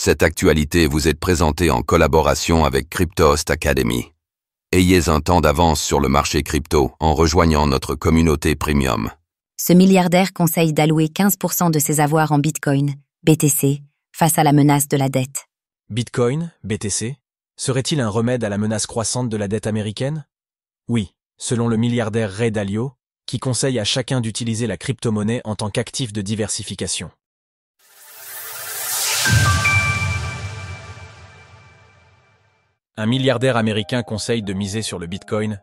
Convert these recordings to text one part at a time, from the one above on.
Cette actualité vous est présentée en collaboration avec Cryptost Academy. Ayez un temps d'avance sur le marché crypto en rejoignant notre communauté premium. Ce milliardaire conseille d'allouer 15% de ses avoirs en Bitcoin, BTC, face à la menace de la dette. Bitcoin, BTC, serait-il un remède à la menace croissante de la dette américaine? Oui, selon le milliardaire Ray Dalio, qui conseille à chacun d'utiliser la crypto-monnaie en tant qu'actif de diversification. Un milliardaire américain conseille de miser sur le Bitcoin.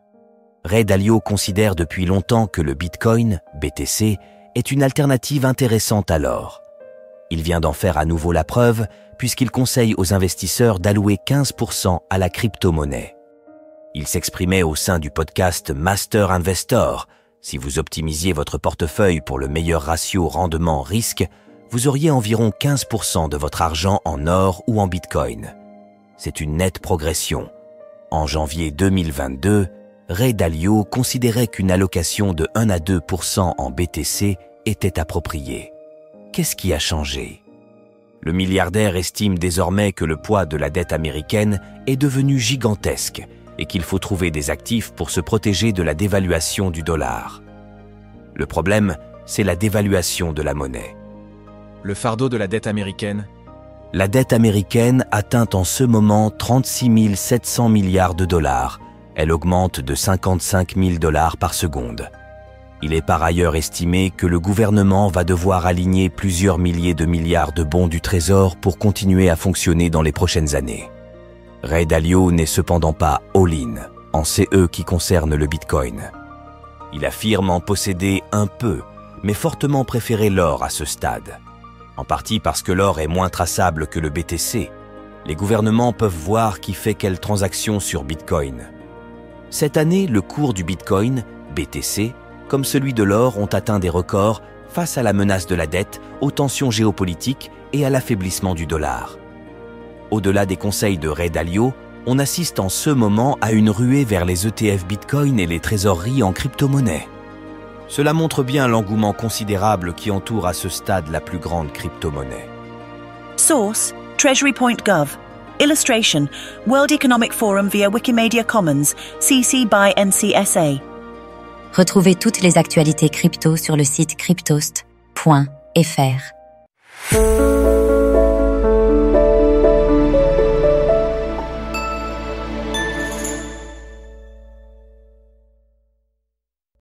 Ray Dalio considère depuis longtemps que le Bitcoin, BTC, est une alternative intéressante à l'or. Il vient d'en faire à nouveau la preuve puisqu'il conseille aux investisseurs d'allouer 15% à la crypto-monnaie. Il s'exprimait au sein du podcast Master Investor. Si vous optimisiez votre portefeuille pour le meilleur ratio rendement-risque, vous auriez environ 15% de votre argent en or ou en Bitcoin. C'est une nette progression. En janvier 2022, Ray Dalio considérait qu'une allocation de 1 à 2% en BTC était appropriée. Qu'est-ce qui a changé? Le milliardaire estime désormais que le poids de la dette américaine est devenu gigantesque et qu'il faut trouver des actifs pour se protéger de la dévaluation du dollar. Le problème, c'est la dévaluation de la monnaie. Le fardeau de la dette américaine. La dette américaine atteint en ce moment 36 700 milliards de dollars. Elle augmente de 55 000 dollars par seconde. Il est par ailleurs estimé que le gouvernement va devoir aligner plusieurs milliers de milliards de bons du Trésor pour continuer à fonctionner dans les prochaines années. Ray Dalio n'est cependant pas all-in en CE qui concerne le Bitcoin. Il affirme en posséder un peu, mais fortement préférer l'or à ce stade. En partie parce que l'or est moins traçable que le BTC. Les gouvernements peuvent voir qui fait quelle transaction sur Bitcoin. Cette année, le cours du Bitcoin, BTC, comme celui de l'or ont atteint des records face à la menace de la dette, aux tensions géopolitiques et à l'affaiblissement du dollar. Au-delà des conseils de Ray Dalio, on assiste en ce moment à une ruée vers les ETF Bitcoin et les trésoreries en crypto-monnaie. Cela montre bien l'engouement considérable qui entoure à ce stade la plus grande crypto-monnaie. Source: Treasury.gov. Illustration: World Economic Forum via Wikimedia Commons, CC by NCSA. Retrouvez toutes les actualités crypto sur le site cryptost.fr.